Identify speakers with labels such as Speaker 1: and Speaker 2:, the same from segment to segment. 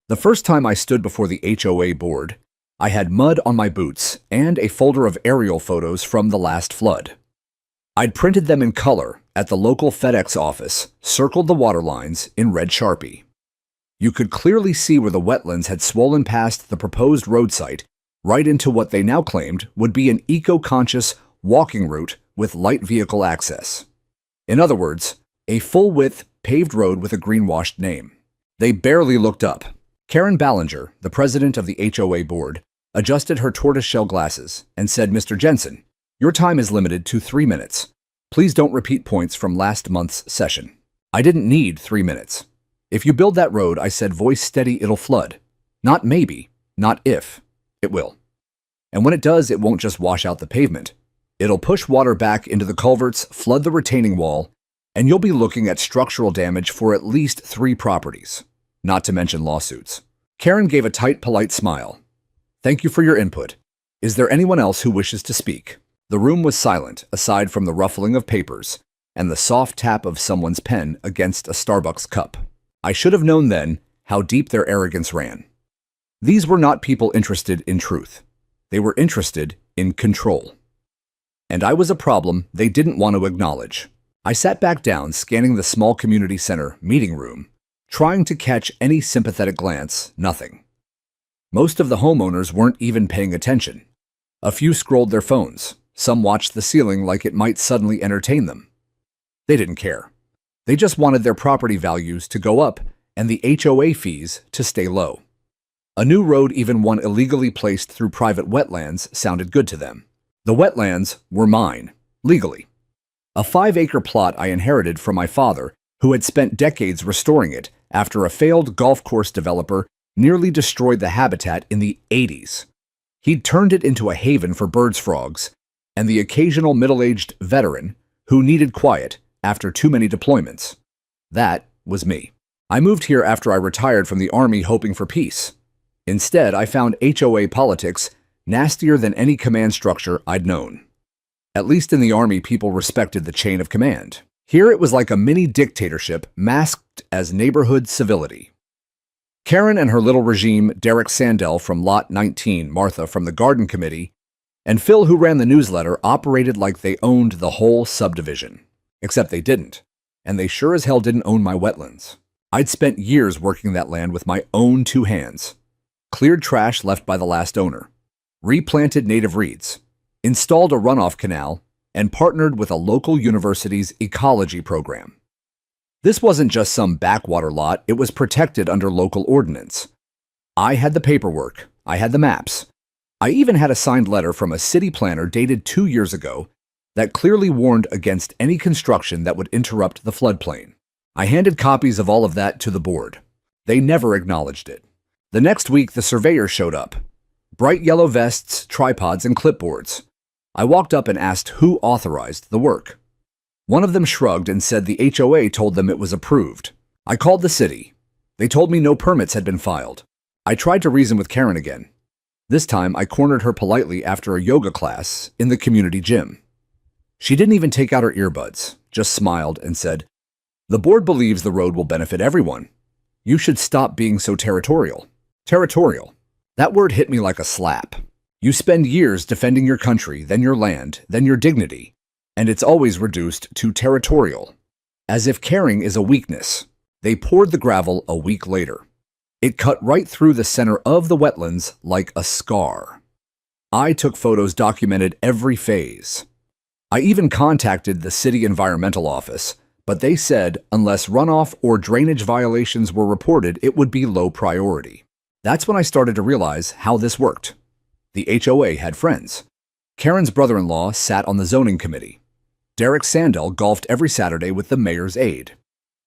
Speaker 1: The first time I stood before the HOA board, I had mud on my boots and a folder of aerial photos from the last flood. I'd printed them in color at the local FedEx office, circled the water lines in red Sharpie. You could clearly see where the wetlands had swollen past the proposed road site right into what they now claimed would be an eco-conscious walking route with light vehicle access. In other words, a full-width paved road with a greenwashed name. They barely looked up. Karen Ballinger, the president of the HOA board, adjusted her tortoiseshell glasses and said, "Mr. Jensen, your time is limited to 3 minutes. Please don't repeat points from last month's session." I didn't need 3 minutes. "If you build that road," I said, voice steady, "it'll flood. Not maybe, not if. It will. And when it does, it won't just wash out the pavement. It'll push water back into the culverts, flood the retaining wall, and you'll be looking at structural damage for at least 3 properties, not to mention lawsuits." Karen gave a tight, polite smile. "Thank you for your input. Is there anyone else who wishes to speak?" The room was silent, aside from the ruffling of papers and the soft tap of someone's pen against a Starbucks cup. I should have known then how deep their arrogance ran. These were not people interested in truth. They were interested in control. And I was a problem they didn't want to acknowledge. I sat back down, scanning the small community center meeting room, trying to catch any sympathetic glance. Nothing. Most of the homeowners weren't even paying attention. A few scrolled their phones. Some watched the ceiling like it might suddenly entertain them. They didn't care. They just wanted their property values to go up and the HOA fees to stay low. A new road, even one illegally placed through private wetlands, sounded good to them. The wetlands were mine, legally. A 5-acre plot I inherited from my father, who had spent decades restoring it after a failed golf course developer nearly destroyed the habitat in the 80s. He'd turned it into a haven for birds, frogs, and the occasional middle-aged veteran who needed quiet after too many deployments. That was me. I moved here after I retired from the Army hoping for peace. Instead, I found HOA politics nastier than any command structure I'd known. At least in the Army, people respected the chain of command. Here it was like a mini dictatorship masked as neighborhood civility. Karen and her little regime, Derek Sandell from Lot 19, Martha from the Garden Committee, and Phil, who ran the newsletter, operated like they owned the whole subdivision. Except they didn't, and they sure as hell didn't own my wetlands. I'd spent years working that land with my own 2 hands. Cleared trash left by the last owner, replanted native reeds, installed a runoff canal, and partnered with a local university's ecology program. This wasn't just some backwater lot, it was protected under local ordinance. I had the paperwork, I had the maps. I even had a signed letter from a city planner dated 2 years ago that clearly warned against any construction that would interrupt the floodplain. I handed copies of all of that to the board. They never acknowledged it. The next week, the surveyor showed up. Bright yellow vests, tripods, and clipboards. I walked up and asked who authorized the work. One of them shrugged and said the HOA told them it was approved. I called the city. They told me no permits had been filed. I tried to reason with Karen again. This time, I cornered her politely after a yoga class in the community gym. She didn't even take out her earbuds, just smiled and said, "The board believes the road will benefit everyone. You should stop being so territorial." Territorial. That word hit me like a slap. You spend years defending your country, then your land, then your dignity, and it's always reduced to territorial. As if caring is a weakness. They poured the gravel a week later. It cut right through the center of the wetlands like a scar. I took photos, documented every phase. I even contacted the city environmental office, but they said unless runoff or drainage violations were reported, it would be low priority. That's when I started to realize how this worked. The HOA had friends. Karen's brother-in-law sat on the zoning committee. Derek Sandell golfed every Saturday with the mayor's aide.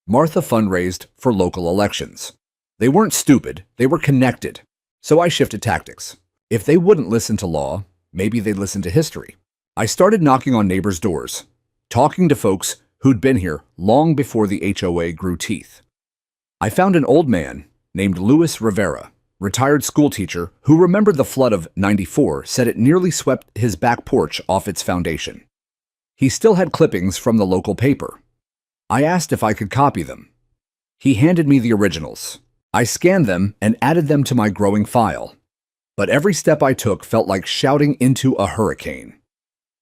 Speaker 1: Martha fundraised for local elections. They weren't stupid, they were connected. So I shifted tactics. If they wouldn't listen to law, maybe they'd listen to history. I started knocking on neighbors' doors, talking to folks who'd been here long before the HOA grew teeth. I found an old man named Louis Rivera, retired school teacher who remembered the flood of '94, said it nearly swept his back porch off its foundation. He still had clippings from the local paper. I asked if I could copy them. He handed me the originals. I scanned them and added them to my growing file. But every step I took felt like shouting into a hurricane.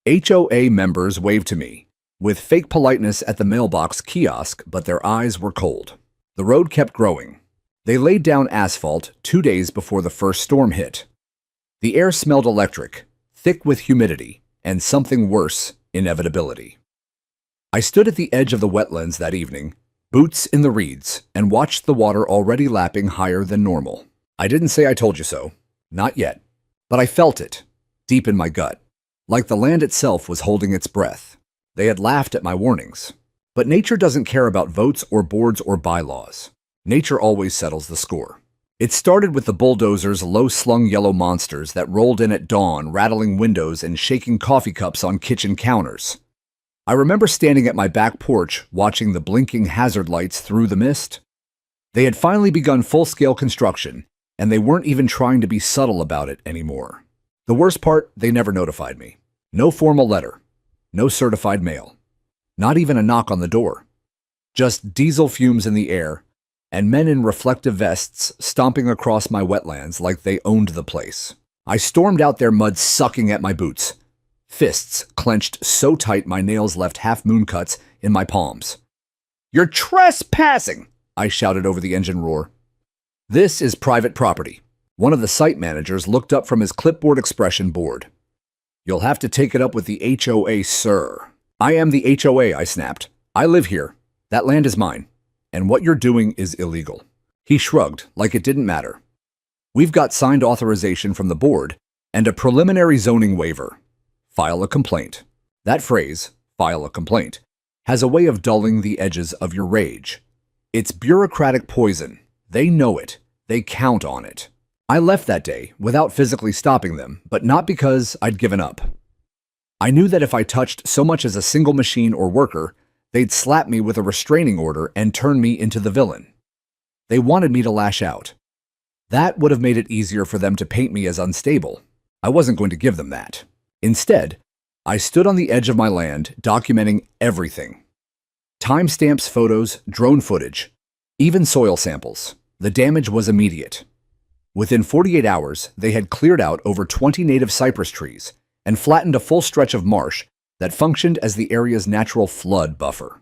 Speaker 1: HOA members waved to me, with fake politeness at the mailbox kiosk, but their eyes were cold. The road kept growing. They laid down asphalt 2 days before the first storm hit. The air smelled electric, thick with humidity, and something worse, inevitability. I stood at the edge of the wetlands that evening, boots in the reeds, and watched the water already lapping higher than normal. I didn't say I told you so. Not yet. But I felt it, deep in my gut, like the land itself was holding its breath. They had laughed at my warnings. But nature doesn't care about votes or boards or bylaws. Nature always settles the score. It started with the bulldozer's low-slung yellow monsters that rolled in at dawn, rattling windows and shaking coffee cups on kitchen counters. I remember standing at my back porch watching the blinking hazard lights through the mist. They had finally begun full-scale construction, and they weren't even trying to be subtle about it anymore. The worst part, they never notified me. No formal letter. No certified mail. Not even a knock on the door. Just diesel fumes in the air, and men in reflective vests stomping across my wetlands like they owned the place. I stormed out there, mud sucking at my boots, fists clenched so tight my nails left half-moon cuts in my palms. "You're trespassing!" I shouted over the engine roar. "This is private property." One of the site managers looked up from his clipboard expression board. "You'll have to take it up with the HOA, sir." "I am the HOA," I snapped. "I live here. That land is mine. And what you're doing is illegal." He shrugged, like it didn't matter. "We've got signed authorization from the board and a preliminary zoning waiver. File a complaint." That phrase, "file a complaint," has a way of dulling the edges of your rage. It's bureaucratic poison. They know it. They count on it. I left that day without physically stopping them, but not because I'd given up. I knew that if I touched so much as a single machine or worker, they'd slap me with a restraining order and turn me into the villain. They wanted me to lash out. That would have made it easier for them to paint me as unstable. I wasn't going to give them that. Instead, I stood on the edge of my land, documenting everything. Timestamps, photos, drone footage, even soil samples. The damage was immediate. Within 48 hours, they had cleared out over 20 native cypress trees and flattened a full stretch of marsh that functioned as the area's natural flood buffer.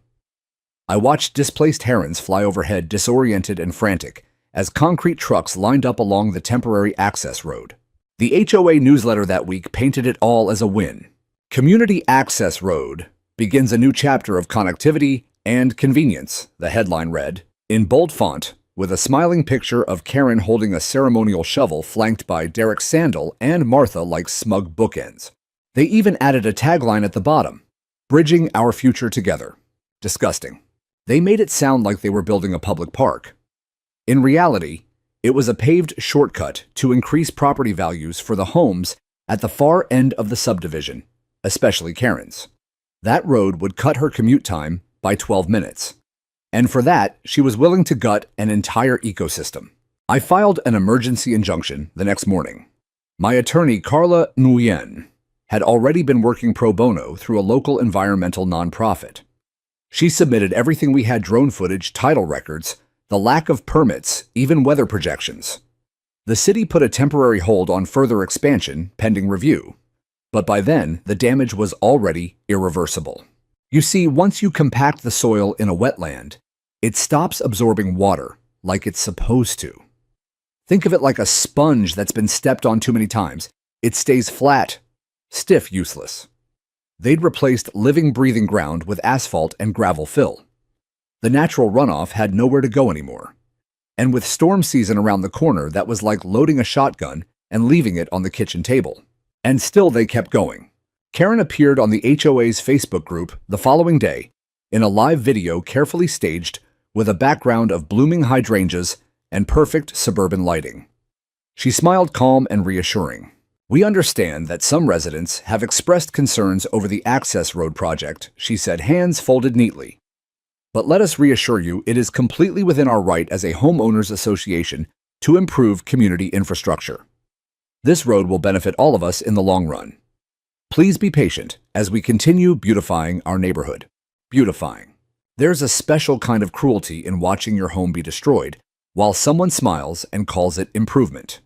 Speaker 1: I watched displaced herons fly overhead, disoriented and frantic, as concrete trucks lined up along the temporary access road. The HOA newsletter that week painted it all as a win. "Community Access Road begins a new chapter of connectivity and convenience," the headline read, in bold font, with a smiling picture of Karen holding a ceremonial shovel flanked by Derek Sandel and Martha like smug bookends. They even added a tagline at the bottom, "Bridging our future together." Disgusting. They made it sound like they were building a public park. In reality, it was a paved shortcut to increase property values for the homes at the far end of the subdivision, especially Karen's. That road would cut her commute time by 12 minutes. And for that, she was willing to gut an entire ecosystem. I filed an emergency injunction the next morning. My attorney, Carla Nguyen, had already been working pro bono through a local environmental nonprofit. She submitted everything we had: drone footage, title records, the lack of permits, even weather projections. The city put a temporary hold on further expansion pending review. But by then, the damage was already irreversible. You see, once you compact the soil in a wetland, it stops absorbing water like it's supposed to. Think of it like a sponge that's been stepped on too many times. It stays flat, stiff, useless. They'd replaced living, breathing ground with asphalt and gravel fill. The natural runoff had nowhere to go anymore. And with storm season around the corner, that was like loading a shotgun and leaving it on the kitchen table. And still they kept going. Karen appeared on the HOA's Facebook group the following day in a live video carefully staged with a background of blooming hydrangeas and perfect suburban lighting. She smiled calm and reassuring. "We understand that some residents have expressed concerns over the access road project," she said, hands folded neatly. "But let us reassure you, it is completely within our right as a homeowners association to improve community infrastructure. This road will benefit all of us in the long run. Please be patient as we continue beautifying our neighborhood." Beautifying. There's a special kind of cruelty in watching your home be destroyed, while someone smiles and calls it improvement.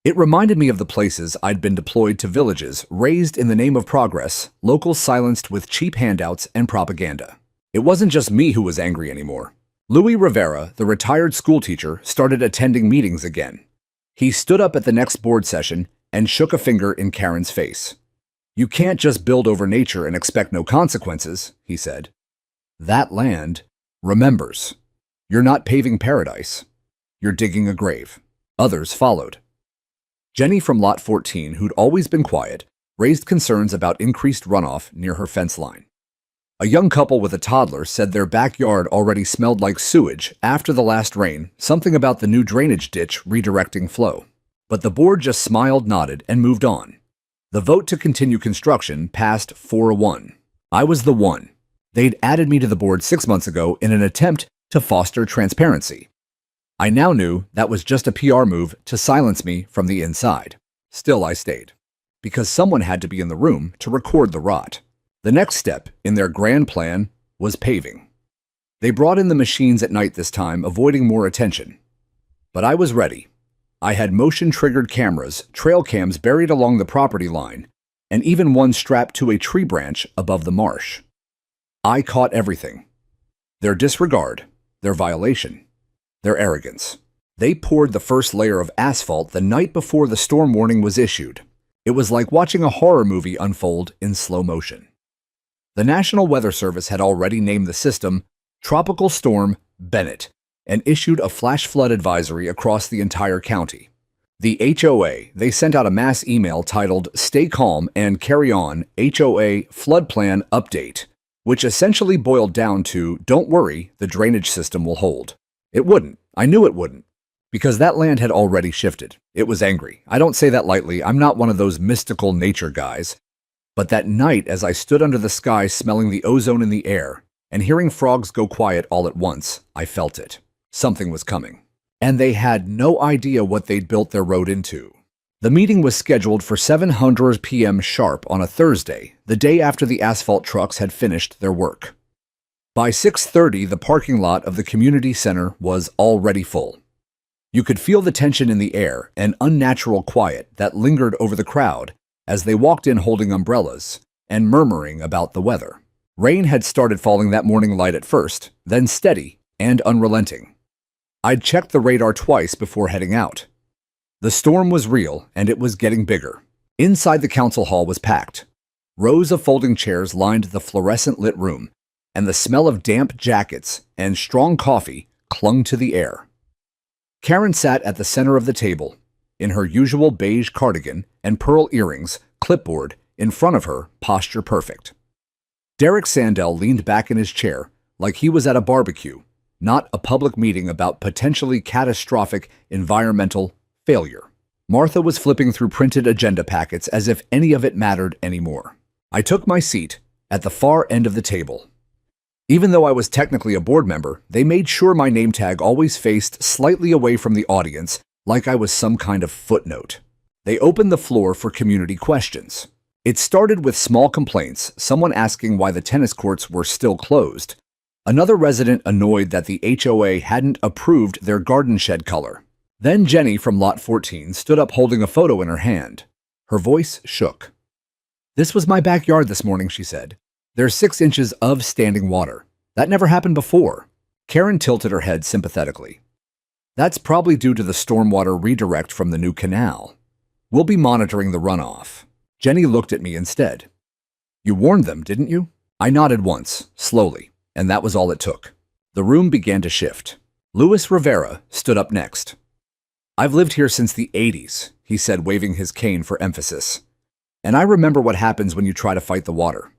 Speaker 1: It reminded me of the places I'd been deployed to, villages raised in the name of progress, locals silenced with cheap handouts and propaganda. It wasn't just me who was angry anymore. Louis Rivera, the retired schoolteacher, started attending meetings again. He stood up at the next board session and shook a finger in Karen's face. "You can't just build over nature and expect no consequences," he said. "That land remembers. You're not paving paradise. You're digging a grave." Others followed. Jenny from Lot 14, who'd always been quiet, raised concerns about increased runoff near her fence line. A young couple with a toddler said their backyard already smelled like sewage after the last rain, something about the new drainage ditch redirecting flow. But the board just smiled, nodded, and moved on. The vote to continue construction passed 4-1. I was the one. They'd added me to the board 6 months ago in an attempt to foster transparency. I now knew that was just a PR move to silence me from the inside. Still, I stayed, because someone had to be in the room to record the rot. The next step in their grand plan was paving. They brought in the machines at night this time, avoiding more attention. But I was ready. I had motion-triggered cameras, trail cams buried along the property line, and even one strapped to a tree branch above the marsh. I caught everything. Their disregard, their violation, their arrogance. They poured the first layer of asphalt the night before the storm warning was issued. It was like watching a horror movie unfold in slow motion. The National Weather Service had already named the system Tropical Storm Bennett and issued a flash flood advisory across the entire county. The HOA, they sent out a mass email titled "Stay Calm and Carry On HOA Flood Plan Update," which essentially boiled down to, "Don't worry, the drainage system will hold." It wouldn't. I knew it wouldn't. Because that land had already shifted. It was angry. I don't say that lightly. I'm not one of those mystical nature guys. But that night, as I stood under the sky smelling the ozone in the air and hearing frogs go quiet all at once, I felt it. Something was coming. And they had no idea what they'd built their road into. The meeting was scheduled for 7:00 p.m. sharp on a Thursday, the day after the asphalt trucks had finished their work. By 6:30, the parking lot of the community center was already full. You could feel the tension in the air and unnatural quiet that lingered over the crowd as they walked in holding umbrellas and murmuring about the weather. Rain had started falling that morning, light at first, then steady and unrelenting. I'd checked the radar twice before heading out. The storm was real, and it was getting bigger. Inside the council hall was packed. Rows of folding chairs lined the fluorescent-lit room, and the smell of damp jackets and strong coffee clung to the air. Karen sat at the center of the table, in her usual beige cardigan and pearl earrings, clipboard in front of her, posture perfect. Derek Sandell leaned back in his chair like he was at a barbecue, not a public meeting about potentially catastrophic environmental failure. Martha was flipping through printed agenda packets as if any of it mattered anymore. I took my seat at the far end of the table. Even though I was technically a board member, they made sure my name tag always faced slightly away from the audience, like I was some kind of footnote. They opened the floor for community questions. It started with small complaints, someone asking why the tennis courts were still closed, another resident annoyed that the HOA hadn't approved their garden shed color. Then Jenny from Lot 14 stood up holding a photo in her hand. Her voice shook. "This was my backyard this morning," she said. "There's 6 inches of standing water. That never happened before." Karen tilted her head sympathetically. "That's probably due to the stormwater redirect from the new canal. We'll be monitoring the runoff." Jenny looked at me instead. "You warned them, didn't you?" I nodded once, slowly, and that was all it took. The room began to shift. Louis Rivera stood up next. "I've lived here since the 80s, he said, waving his cane for emphasis. "And I remember what happens when you try to fight the water.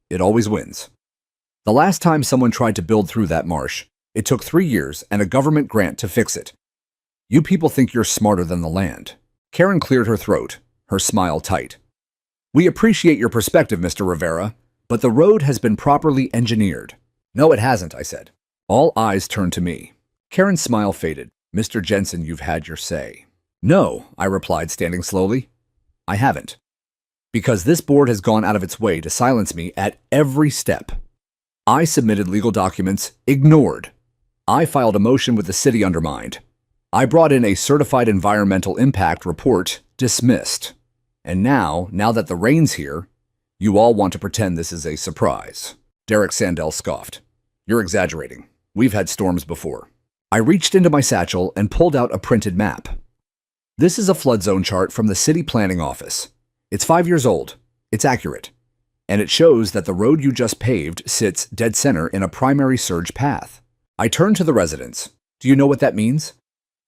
Speaker 1: It always wins. The last time someone tried to build through that marsh, it took 3 years and a government grant to fix it. You people think you're smarter than the land." Karen cleared her throat, her smile tight. "We appreciate your perspective, Mr. Rivera, but the road has been properly engineered." "No, it hasn't," I said. All eyes turned to me. Karen's smile faded. "Mr. Jensen, you've had your say." "No," I replied, standing slowly. "I haven't. Because this board has gone out of its way to silence me at every step. I submitted legal documents, ignored. I filed a motion with the city, undermined. I brought in a certified environmental impact report, dismissed. And now that the rain's here, you all want to pretend this is a surprise. Derek Sandell scoffed. You're exaggerating. We've had storms before. I reached into my satchel and pulled out a printed map. This is a flood zone chart from the city planning office. It's 5 years old. It's accurate. And it shows that the road you just paved sits dead center in a primary surge path. I turned to the residents. Do you know what that means?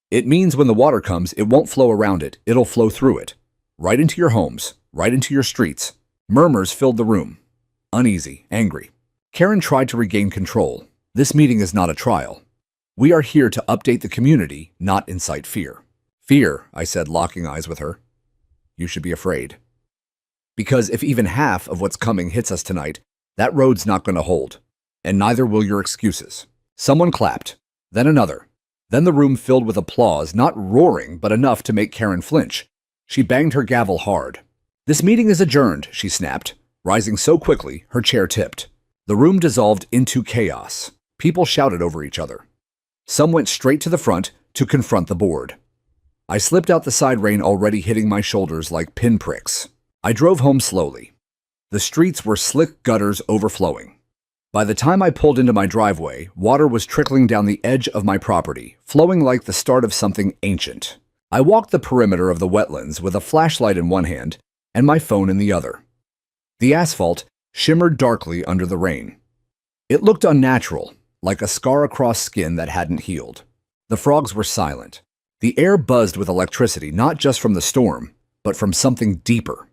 Speaker 1: It means when the water comes, it won't flow around it. It'll flow through it. Right into your homes, right into your streets. Murmurs filled the room. Uneasy, angry. Karen tried to regain control. This meeting is not a trial. We are here to update the community, not incite fear. Fear, I said, locking eyes with her. You should be afraid. Because if even half of what's coming hits us tonight, that road's not going to hold. And neither will your excuses. Someone clapped. Then another. Then the room filled with applause, not roaring, but enough to make Karen flinch. She banged her gavel hard. This meeting is adjourned, she snapped, rising so quickly her chair tipped. The room dissolved into chaos. People shouted over each other. Some went straight to the front to confront the board. I slipped out the side rain already hitting my shoulders like pinpricks. I drove home slowly. The streets were slick gutters overflowing. By the time I pulled into my driveway, water was trickling down the edge of my property, flowing like the start of something ancient. I walked the perimeter of the wetlands with a flashlight in one hand and my phone in the other. The asphalt shimmered darkly under the rain. It looked unnatural, like a scar across skin that hadn't healed. The frogs were silent. The air buzzed with electricity, not just from the storm, but from something deeper.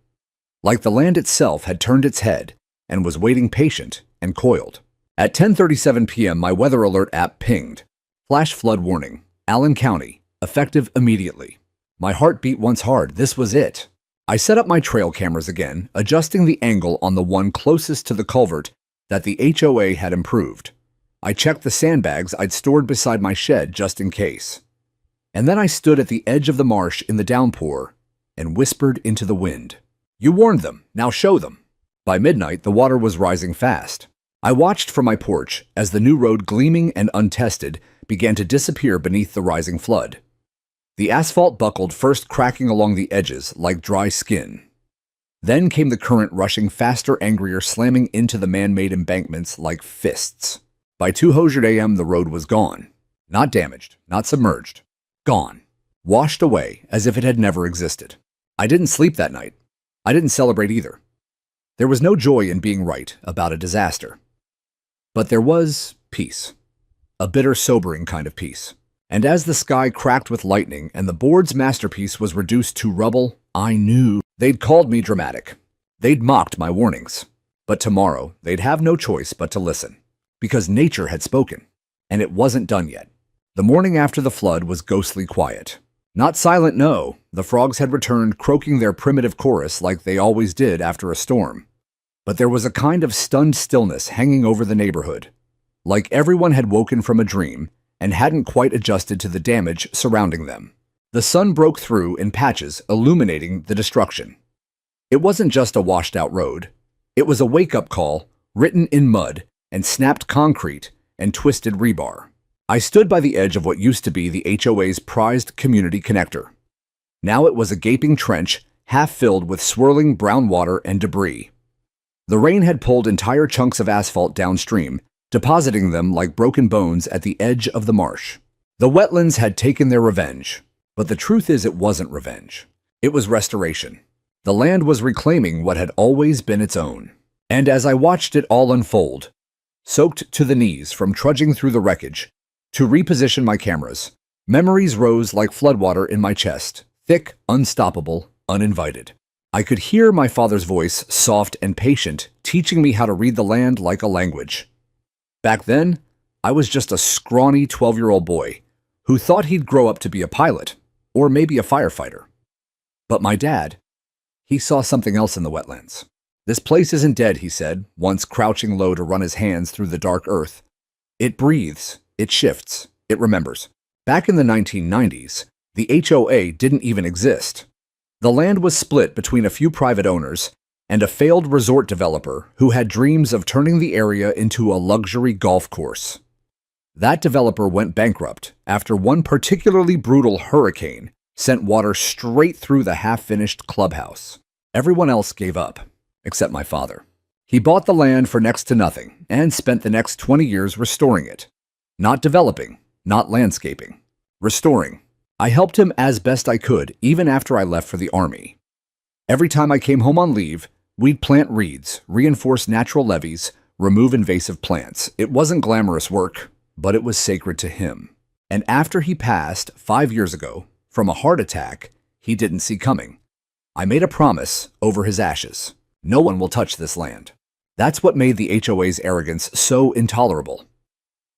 Speaker 1: Like the land itself had turned its head and was waiting patient and coiled. At 10:37 p.m., my weather alert app pinged. Flash flood warning, Allen County, effective immediately. My heart beat once hard. This was it. I set up my trail cameras again, adjusting the angle on the one closest to the culvert that the HOA had improved. I checked the sandbags I'd stored beside my shed just in case. And then I stood at the edge of the marsh in the downpour and whispered into the wind. You warned them, now show them. By midnight, the water was rising fast. I watched from my porch as the new road, gleaming and untested, began to disappear beneath the rising flood. The asphalt buckled, first cracking along the edges like dry skin. Then came the current rushing faster, angrier, slamming into the man-made embankments like fists. By 2:00 a.m., the road was gone. Not damaged, not submerged. Gone. Washed away as if it had never existed. I didn't sleep that night. I didn't celebrate either. There was no joy in being right about a disaster. But there was peace. A bitter, sobering kind of peace. And as the sky cracked with lightning and the board's masterpiece was reduced to rubble, I knew they'd called me dramatic. They'd mocked my warnings. But tomorrow, they'd have no choice but to listen. Because nature had spoken. And it wasn't done yet. The morning after the flood was ghostly quiet. Not silent, no. The frogs had returned, croaking their primitive chorus like they always did after a storm. But there was a kind of stunned stillness hanging over the neighborhood. Like everyone had woken from a dream and hadn't quite adjusted to the damage surrounding them. The sun broke through in patches, illuminating the destruction. It wasn't just a washed-out road. It was a wake-up call, written in mud and snapped concrete and twisted rebar. I stood by the edge of what used to be the HOA's prized community connector. Now it was a gaping trench, half filled with swirling brown water and debris. The rain had pulled entire chunks of asphalt downstream, depositing them like broken bones at the edge of the marsh. The wetlands had taken their revenge. But the truth is, it wasn't revenge. It was restoration. The land was reclaiming what had always been its own. And as I watched it all unfold, soaked to the knees from trudging through the wreckage, to reposition my cameras, memories rose like floodwater in my chest, thick, unstoppable, uninvited. I could hear my father's voice, soft and patient, teaching me how to read the land like a language. Back then, I was just a scrawny 12-year-old boy who thought he'd grow up to be a pilot, or maybe a firefighter. But my dad, he saw something else in the wetlands. This place isn't dead, he said, once crouching low to run his hands through the dark earth. It breathes. It shifts. It remembers. Back in the 1990s, the HOA didn't even exist. The land was split between a few private owners and a failed resort developer who had dreams of turning the area into a luxury golf course. That developer went bankrupt after one particularly brutal hurricane sent water straight through the half-finished clubhouse. Everyone else gave up, except my father. He bought the land for next to nothing and spent the next 20 years restoring it. Not developing, not landscaping. Restoring. I helped him as best I could, even after I left for the Army. Every time I came home on leave, we'd plant reeds, reinforce natural levees, remove invasive plants. It wasn't glamorous work, but it was sacred to him. And after he passed 5 years ago, from a heart attack he didn't see coming, I made a promise over his ashes. No one will touch this land. That's what made the HOA's arrogance so intolerable.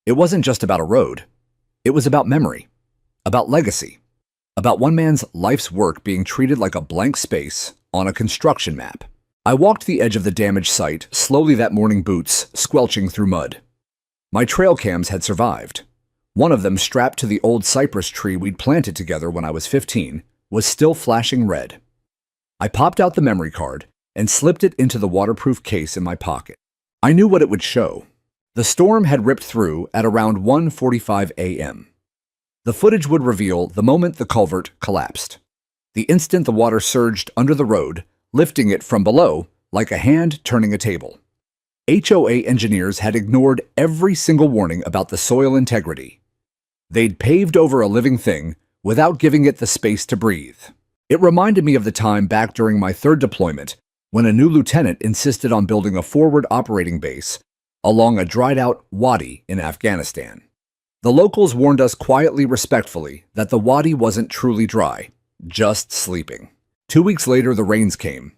Speaker 1: It wasn't just about a road. It was about memory, about legacy, about one man's life's work being treated like a blank space on a construction map. I walked the edge of the damaged site, slowly that morning, boots squelching through mud. My trail cams had survived. One of them, strapped to the old cypress tree we'd planted together when I was 15, was still flashing red. I popped out the memory card and slipped it into the waterproof case in my pocket. I knew what it would show. The storm had ripped through at around 1:45 a.m. The footage would reveal the moment the culvert collapsed. The instant the water surged under the road, lifting it from below like a hand turning a table. HOA engineers had ignored every single warning about the soil integrity. They'd paved over a living thing without giving it the space to breathe. It reminded me of the time back during my third deployment when a new lieutenant insisted on building a forward operating base along a dried-out wadi in Afghanistan. The locals warned us quietly, respectfully, that the wadi wasn't truly dry, just sleeping. 2 weeks later, the rains came,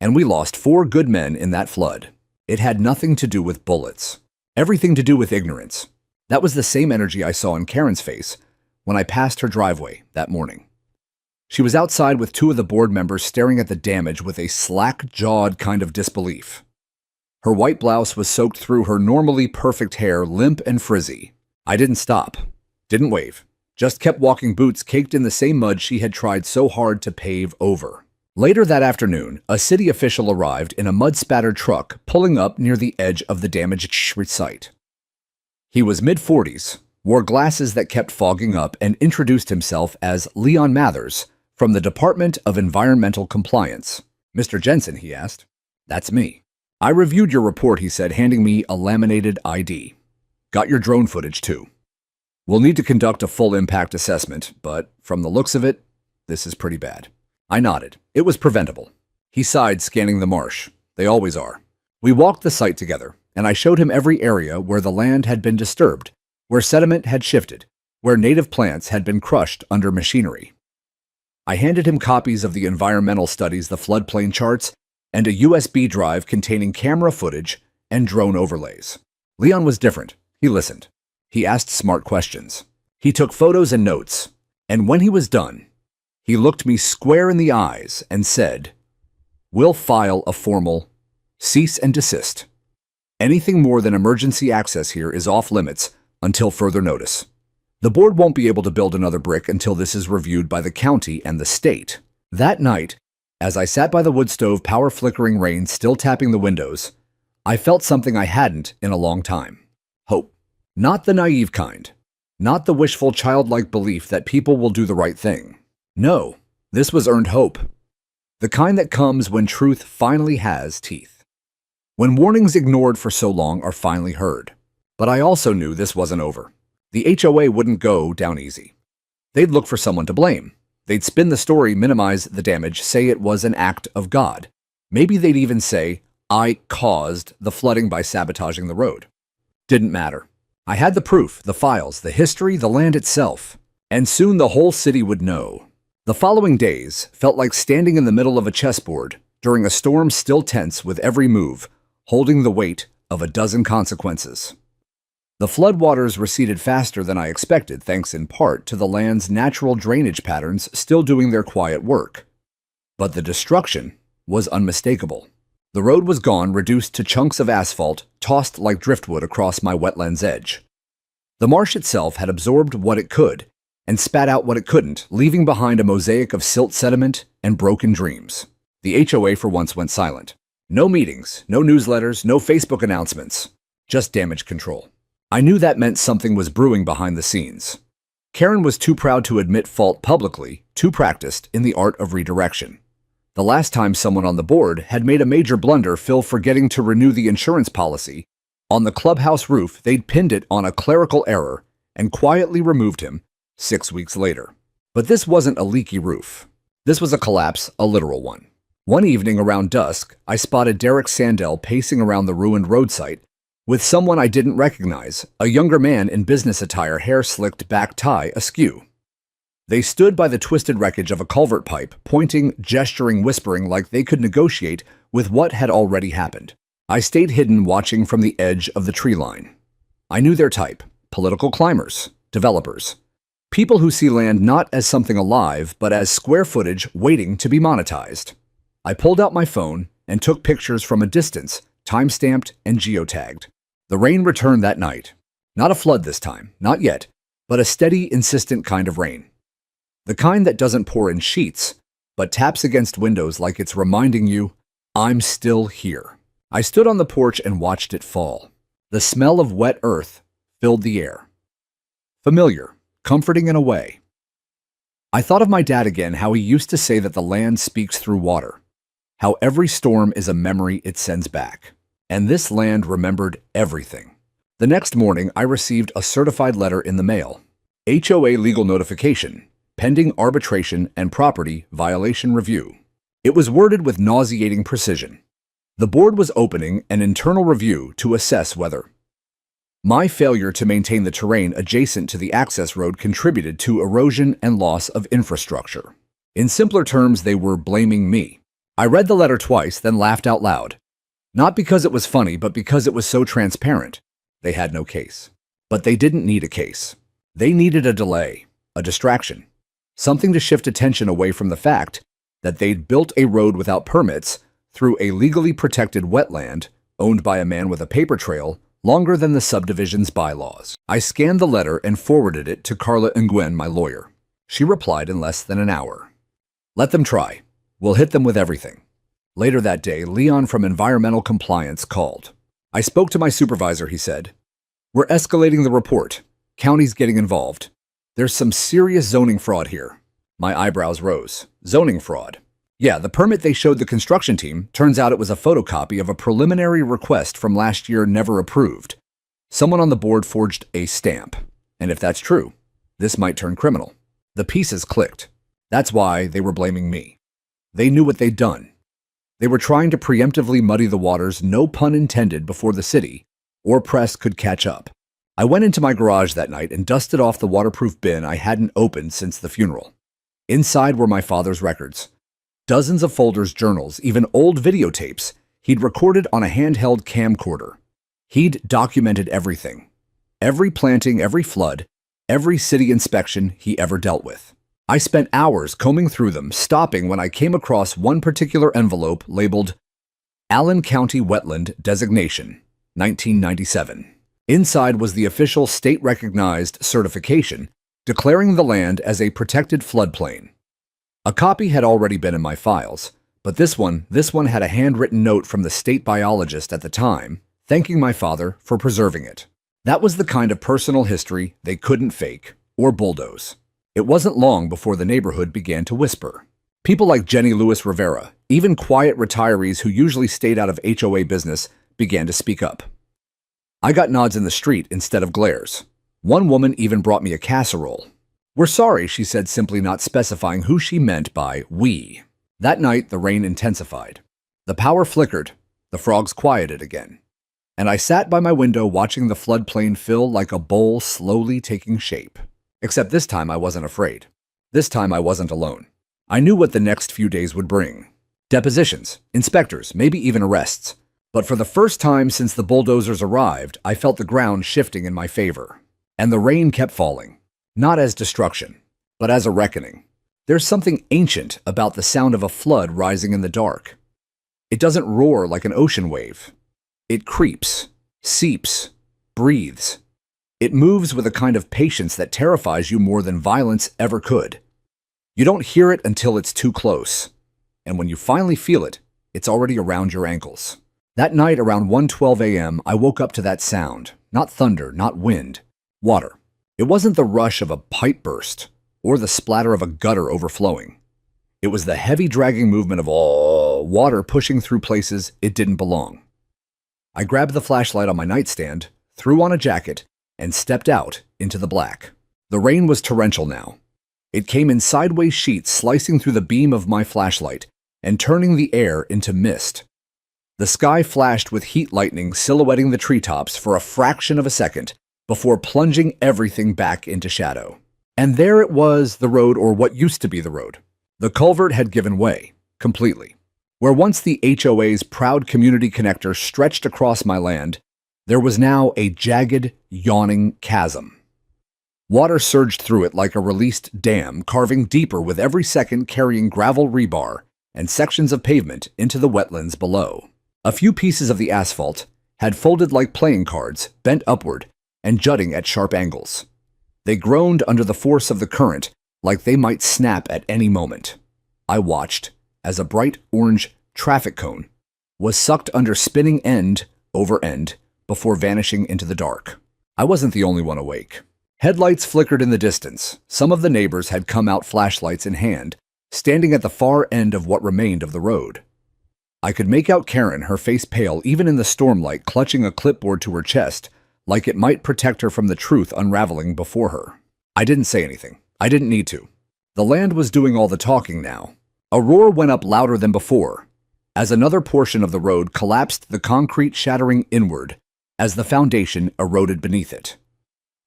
Speaker 1: and we lost 4 good men in that flood. It had nothing to do with bullets, everything to do with ignorance. That was the same energy I saw in Karen's face when I passed her driveway that morning. She was outside with 2 of the board members staring at the damage with a slack-jawed kind of disbelief. Her white blouse was soaked through her normally perfect hair, limp and frizzy. I didn't stop, didn't wave, just kept walking, boots caked in the same mud she had tried so hard to pave over. Later that afternoon, a city official arrived in a mud-spattered truck pulling up near the edge of the damaged site. He was mid-40s, wore glasses that kept fogging up, and introduced himself as Leon Mathers from the Department of Environmental Compliance. "Mr. Jensen," he asked. "That's me." "I reviewed your report," he said, handing me a laminated ID. "Got your drone footage, too. We'll need to conduct a full impact assessment, but from the looks of it, this is pretty bad." I nodded. It was preventable. He sighed, scanning the marsh. They always are. We walked the site together, and I showed him every area where the land had been disturbed, where sediment had shifted, where native plants had been crushed under machinery. I handed him copies of the environmental studies, the floodplain charts, and a USB drive containing camera footage and drone overlays. Leon was different. He listened. He asked smart questions. He took photos and notes, and when he was done, he looked me square in the eyes and said, "We'll file a formal cease and desist. Anything more than emergency access here is off limits until further notice. The board won't be able to build another brick until this is reviewed by the county and the state." That night, as I sat by the wood stove, power flickering, rain still tapping the windows, I felt something I hadn't in a long time. Hope. Not the naive kind. Not the wishful, childlike belief that people will do the right thing. No, this was earned hope. The kind that comes when truth finally has teeth. When warnings ignored for so long are finally heard. But I also knew this wasn't over. The HOA wouldn't go down easy. They'd look for someone to blame. They'd spin the story, minimize the damage, say it was an act of God. Maybe they'd even say, "I caused the flooding by sabotaging the road." Didn't matter. I had the proof, the files, the history, the land itself. And soon the whole city would know. The following days felt like standing in the middle of a chessboard during a storm, still tense with every move, holding the weight of a dozen consequences. The floodwaters receded faster than I expected, thanks in part to the land's natural drainage patterns still doing their quiet work. But the destruction was unmistakable. The road was gone, reduced to chunks of asphalt tossed like driftwood across my wetland's edge. The marsh itself had absorbed what it could and spat out what it couldn't, leaving behind a mosaic of silt sediment and broken dreams. The HOA for once went silent. No meetings, no newsletters, no Facebook announcements, just damage control. I knew that meant something was brewing behind the scenes. Karen was too proud to admit fault publicly, too practiced in the art of redirection. The last time someone on the board had made a major blunder, Phil forgetting to renew the insurance policy, on the clubhouse roof they'd pinned it on a clerical error and quietly removed him 6 weeks later. But this wasn't a leaky roof. This was a collapse, a literal one. One evening around dusk, I spotted Derek Sandell pacing around the ruined road site with someone I didn't recognize, a younger man in business attire, hair slicked back, tie askew. They stood by the twisted wreckage of a culvert pipe, pointing, gesturing, whispering like they could negotiate with what had already happened. I stayed hidden, watching from the edge of the tree line. I knew their type: political climbers, developers, people who see land not as something alive, but as square footage waiting to be monetized. I pulled out my phone and took pictures from a distance, time-stamped and geotagged. The rain returned that night. Not a flood this time, not yet, but a steady, insistent kind of rain. The kind that doesn't pour in sheets, but taps against windows like it's reminding you, I'm still here. I stood on the porch and watched it fall. The smell of wet earth filled the air. Familiar, comforting in a way. I thought of my dad again, how he used to say that the land speaks through water, how every storm is a memory it sends back. And this land remembered everything. The next morning, I received a certified letter in the mail. HOA legal notification, pending arbitration and property violation review. It was worded with nauseating precision. The board was opening an internal review to assess whether my failure to maintain the terrain adjacent to the access road contributed to erosion and loss of infrastructure. In simpler terms, they were blaming me. I read the letter twice, then laughed out loud. Not because it was funny, but because it was so transparent. They had no case. But they didn't need a case. They needed a delay, a distraction, something to shift attention away from the fact that they'd built a road without permits through a legally protected wetland owned by a man with a paper trail longer than the subdivision's bylaws. I scanned the letter and forwarded it to Carla Nguyen, my lawyer. She replied in less than an hour. Let them try. We'll hit them with everything. Later that day, Leon from Environmental Compliance called. I spoke to my supervisor, he said. We're escalating the report. County's getting involved. There's some serious zoning fraud here. My eyebrows rose. Zoning fraud. Yeah, the permit they showed the construction team, turns out it was a photocopy of a preliminary request from last year never approved. Someone on the board forged a stamp. And if that's true, this might turn criminal. The pieces clicked. That's why they were blaming me. They knew what they'd done. They were trying to preemptively muddy the waters, no pun intended, before the city or press could catch up. I went into my garage that night and dusted off the waterproof bin I hadn't opened since the funeral. Inside were my father's records. Dozens of folders, journals, even old videotapes he'd recorded on a handheld camcorder. He'd documented everything. Every planting, every flood, every city inspection he ever dealt with. I spent hours combing through them, stopping when I came across one particular envelope labeled Allen County Wetland Designation, 1997. Inside was the official state-recognized certification declaring the land as a protected floodplain. A copy had already been in my files, but this one had a handwritten note from the state biologist at the time, thanking my father for preserving it. That was the kind of personal history they couldn't fake or bulldoze. It wasn't long before the neighborhood began to whisper. People like Jenny Lewis Rivera, even quiet retirees who usually stayed out of HOA business, began to speak up. I got nods in the street instead of glares. One woman even brought me a casserole. We're sorry, she said, simply not specifying who she meant by we. That night, the rain intensified. The power flickered. The frogs quieted again. And I sat by my window watching the floodplain fill like a bowl slowly taking shape. Except this time I wasn't afraid. This time I wasn't alone. I knew what the next few days would bring. Depositions, inspectors, maybe even arrests. But for the first time since the bulldozers arrived, I felt the ground shifting in my favor. And the rain kept falling. Not as destruction, but as a reckoning. There's something ancient about the sound of a flood rising in the dark. It doesn't roar like an ocean wave. It creeps, seeps, breathes. It moves with a kind of patience that terrifies you more than violence ever could. You don't hear it until it's too close. And when you finally feel it, it's already around your ankles. That night around 1:12 a.m., I woke up to that sound. not thunder, not wind. Water. It wasn't the rush of a pipe burst or the splatter of a gutter overflowing. It was the heavy dragging movement of all water pushing through places it didn't belong. I grabbed the flashlight on my nightstand, threw on a jacket, and stepped out into the black. The rain was torrential now. It came in sideways sheets slicing through the beam of my flashlight and turning the air into mist. The sky flashed with heat lightning silhouetting the treetops for a fraction of a second before plunging everything back into shadow. And there it was, the road, or what used to be the road. The culvert had given way, completely. Where once the HOA's proud community connector stretched across my land, there was now a jagged, yawning chasm. Water surged through it like a released dam, carving deeper with every second, carrying gravel rebar and sections of pavement into the wetlands below. A few pieces of the asphalt had folded like playing cards, bent upward and jutting at sharp angles. They groaned under the force of the current like they might snap at any moment. I watched as a bright orange traffic cone was sucked under, spinning end over end before vanishing into the dark. I wasn't the only one awake. Headlights flickered in the distance. Some of the neighbors had come out, flashlights in hand, standing at the far end of what remained of the road. I could make out Karen, her face pale even in the stormlight, clutching a clipboard to her chest like it might protect her from the truth unraveling before her. I didn't say anything. I didn't need to. The land was doing all the talking now. A roar went up louder than before as another portion of the road collapsed, the concrete shattering inward as the foundation eroded beneath it.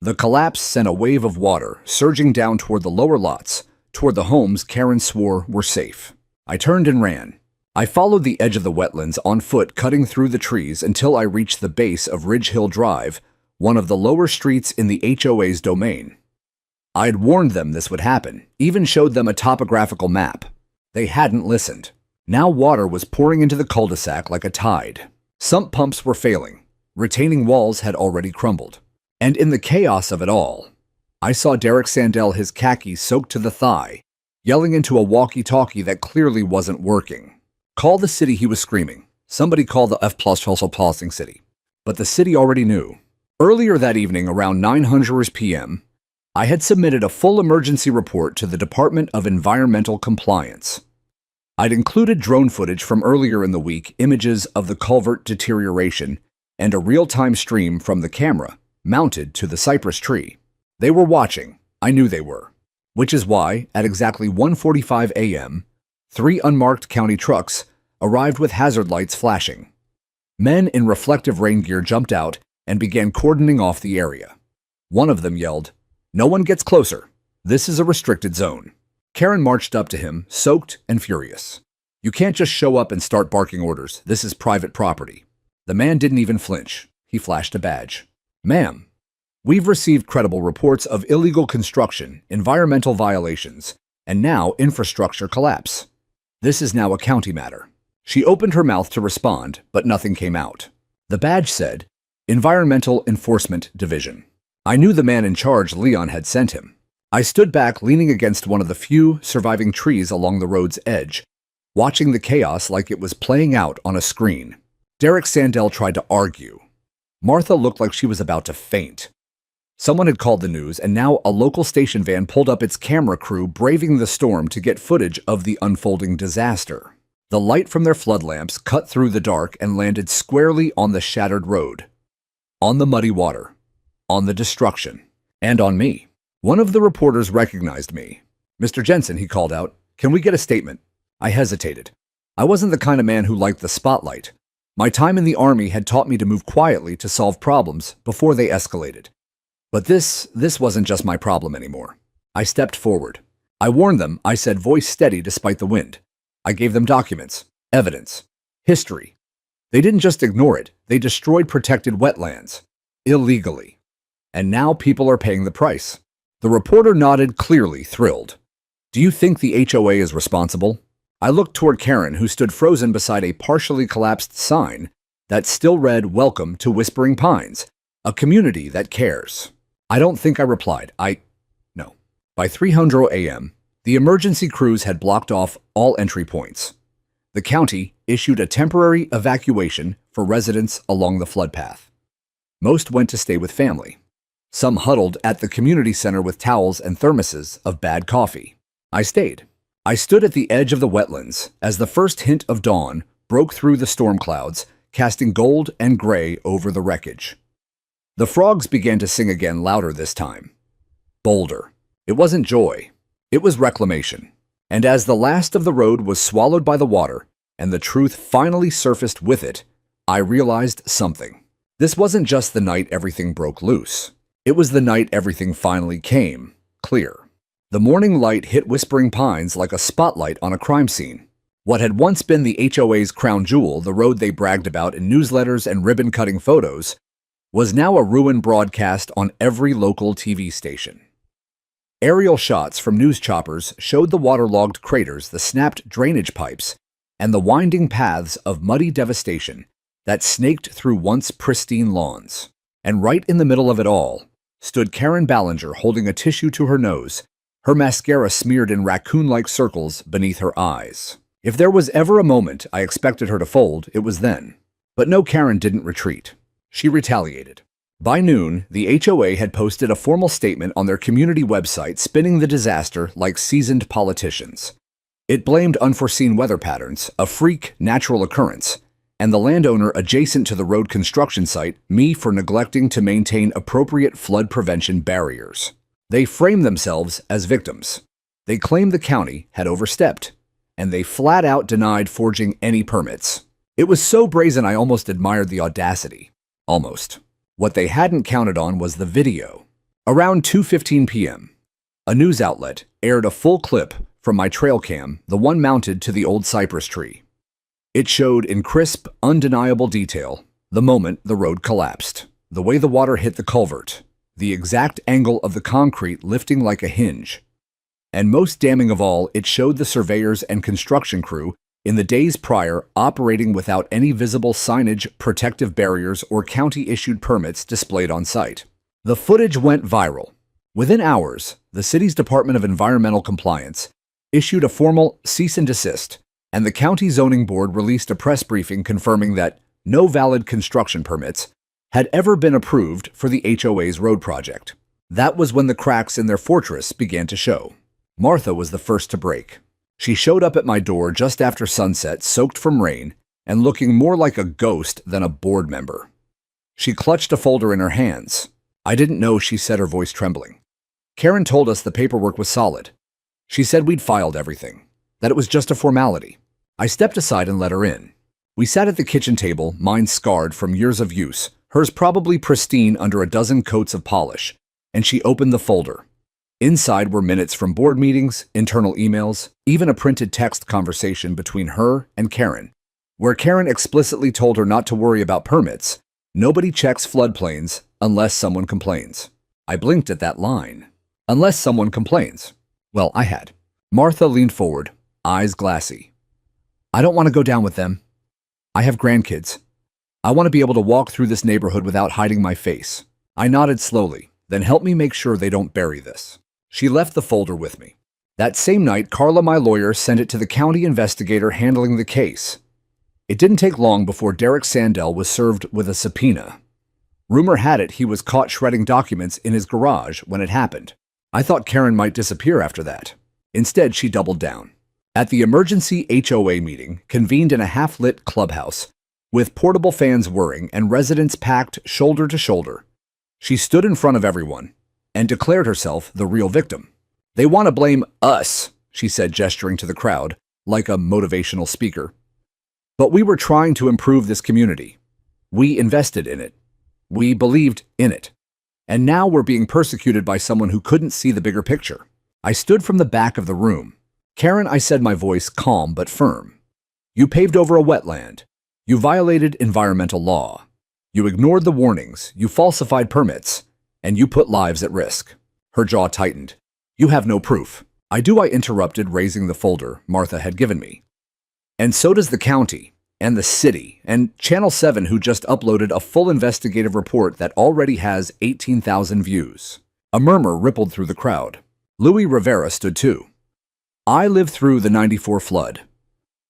Speaker 1: The collapse sent a wave of water surging down toward the lower lots, toward the homes Karen swore were safe. I turned and ran. I followed the edge of the wetlands on foot, cutting through the trees until I reached the base of Ridge Hill Drive, one of the lower streets in the HOA's domain. I had warned them this would happen, even showed them a topographical map. They hadn't listened. Now water was pouring into the cul-de-sac like a tide. Sump pumps were failing. Retaining walls had already crumbled. And in the chaos of it all, I saw Derek Sandell, his khakis soaked to the thigh, yelling into a walkie-talkie that clearly wasn't working. Call the city, he was screaming. Somebody call the F++ city. But the city already knew. Earlier that evening, around 9:00 p.m., I had submitted a full emergency report to the Department of Environmental Compliance. I'd included drone footage from earlier in the week, images of the culvert deterioration, and a real-time stream from the camera mounted to the cypress tree. They were watching. I knew they were. Which is why, at exactly 1:45 a.m., 3 unmarked county trucks arrived with hazard lights flashing. Men in reflective rain gear jumped out and began cordoning off the area. One of them yelled, "No one gets closer. This is a restricted zone." Karen marched up to him, soaked and furious. "You can't just show up and start barking orders. This is private property." The man didn't even flinch. He flashed a badge. "Ma'am, we've received credible reports of illegal construction, environmental violations, and now infrastructure collapse. This is now a county matter." She opened her mouth to respond, but nothing came out. The badge said, Environmental Enforcement Division. I knew the man in charge Leon had sent him. I stood back, leaning against one of the few surviving trees along the road's edge, watching the chaos like it was playing out on a screen. Derek Sandell tried to argue. Martha looked like she was about to faint. Someone had called the news, and now a local station van pulled up its camera crew, braving the storm to get footage of the unfolding disaster. The light from their flood lamps cut through the dark and landed squarely on the shattered road, on the muddy water, on the destruction, and on me. One of the reporters recognized me. "Mr. Jensen," he called out, "can we get a statement?" I hesitated. I wasn't the kind of man who liked the spotlight. My time in the Army had taught me to move quietly to solve problems before they escalated. But this wasn't just my problem anymore. I stepped forward. I warned them, I said, voice steady despite the wind. I gave them documents, evidence, history. They didn't just ignore it, they destroyed protected wetlands, illegally. And now people are paying the price. The reporter nodded, clearly thrilled. "Do you think the HOA is responsible?" I looked toward Karen, who stood frozen beside a partially collapsed sign that still read, "Welcome to Whispering Pines, a community that cares." "I don't think," I replied. No. By 3:00 a.m., the emergency crews had blocked off all entry points. The county issued a temporary evacuation for residents along the flood path. Most went to stay with family. Some huddled at the community center with towels and thermoses of bad coffee. I stayed. I stood at the edge of the wetlands as the first hint of dawn broke through the storm clouds, casting gold and gray over the wreckage. The frogs began to sing again, louder this time. Bolder. It wasn't joy. It was reclamation. And as the last of the road was swallowed by the water, and the truth finally surfaced with it, I realized something. This wasn't just the night everything broke loose. It was the night everything finally came clear. The morning light hit Whispering Pines like a spotlight on a crime scene. What had once been the HOA's crown jewel, the road they bragged about in newsletters and ribbon-cutting photos, was now a ruin broadcast on every local TV station. Aerial shots from news choppers showed the waterlogged craters, the snapped drainage pipes, and the winding paths of muddy devastation that snaked through once pristine lawns. And right in the middle of it all stood Karen Ballinger holding a tissue to her nose, her mascara smeared in raccoon-like circles beneath her eyes. If there was ever a moment I expected her to fold, it was then. But no, Karen didn't retreat. She retaliated. By noon, the HOA had posted a formal statement on their community website spinning the disaster like seasoned politicians. It blamed unforeseen weather patterns, a freak natural occurrence, and the landowner adjacent to the road construction site, me, for neglecting to maintain appropriate flood prevention barriers. They framed themselves as victims. They claimed the county had overstepped, and they flat out denied forging any permits. It was so brazen I almost admired the audacity. Almost. What they hadn't counted on was the video. Around 2:15 p.m., a news outlet aired a full clip from my trail cam, the one mounted to the old cypress tree. It showed in crisp, undeniable detail the moment the road collapsed, the way the water hit the culvert, the exact angle of the concrete lifting like a hinge. And most damning of all, it showed the surveyors and construction crew in the days prior operating without any visible signage, protective barriers, or county-issued permits displayed on site. The footage went viral. Within hours, the city's Department of Environmental Compliance issued a formal cease and desist, and the county zoning board released a press briefing confirming that no valid construction permits had ever been approved for the HOA's road project. That was when the cracks in their fortress began to show. Martha was the first to break. She showed up at my door just after sunset, soaked from rain, and looking more like a ghost than a board member. She clutched a folder in her hands. I didn't know, she said, her voice trembling. Karen told us the paperwork was solid. She said we'd filed everything, that it was just a formality. I stepped aside and let her in. We sat at the kitchen table, mine scarred from years of use, hers probably pristine under a dozen coats of polish, and she opened the folder. Inside were minutes from board meetings, internal emails, even a printed text conversation between her and Karen, where Karen explicitly told her not to worry about permits. Nobody checks floodplains unless someone complains. I blinked at that line. Unless someone complains. Well, I had. Martha leaned forward, eyes glassy. I don't want to go down with them. I have grandkids. I want to be able to walk through this neighborhood without hiding my face. I nodded slowly. Then help me make sure they don't bury this. She left the folder with me. That same night, Carla, my lawyer, sent it to the county investigator handling the case. It didn't take long before Derek Sandell was served with a subpoena. Rumor had it he was caught shredding documents in his garage when it happened. I thought Karen might disappear after that. Instead, she doubled down. At the emergency HOA meeting, convened in a half-lit clubhouse, with portable fans whirring and residents packed shoulder to shoulder, she stood in front of everyone and declared herself the real victim. They want to blame us, she said, gesturing to the crowd like a motivational speaker. But we were trying to improve this community. We invested in it. We believed in it. And now we're being persecuted by someone who couldn't see the bigger picture. I stood from the back of the room. Karen, I said, my voice calm but firm. You paved over a wetland. You violated environmental law. You ignored the warnings. You falsified permits. And you put lives at risk. Her jaw tightened. You have no proof. I interrupted, raising the folder Martha had given me. And so does the county, and the city, and Channel 7, who just uploaded a full investigative report that already has 18,000 views. A murmur rippled through the crowd. Louis Rivera stood too. I lived through the '94 flood.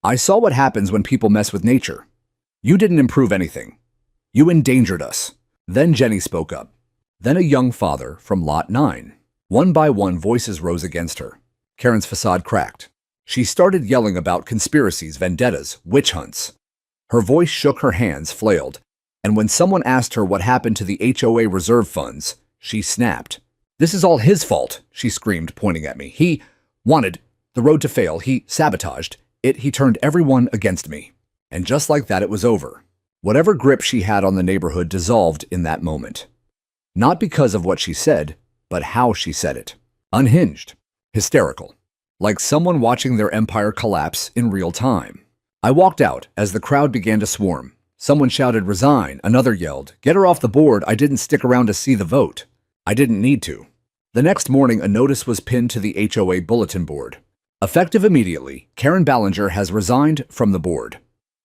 Speaker 1: I saw what happens when people mess with nature. You didn't improve anything. You endangered us. Then Jenny spoke up. Then a young father from Lot 9. One by one, voices rose against her. Karen's facade cracked. She started yelling about conspiracies, vendettas, witch hunts. Her voice shook, her hands flailed, and when someone asked her what happened to the HOA reserve funds, she snapped. "This is all his fault," she screamed, pointing at me. "He wanted the road to fail. He sabotaged it. He turned everyone against me." And just like that, it was over. Whatever grip she had on the neighborhood dissolved in that moment. Not because of what she said, but how she said it. Unhinged. Hysterical. Like someone watching their empire collapse in real time. I walked out as the crowd began to swarm. Someone shouted, "Resign." Another yelled, "Get her off the board. I didn't stick around to see the vote." I didn't need to. The next morning, a notice was pinned to the HOA bulletin board. Effective immediately, Karen Ballinger has resigned from the board.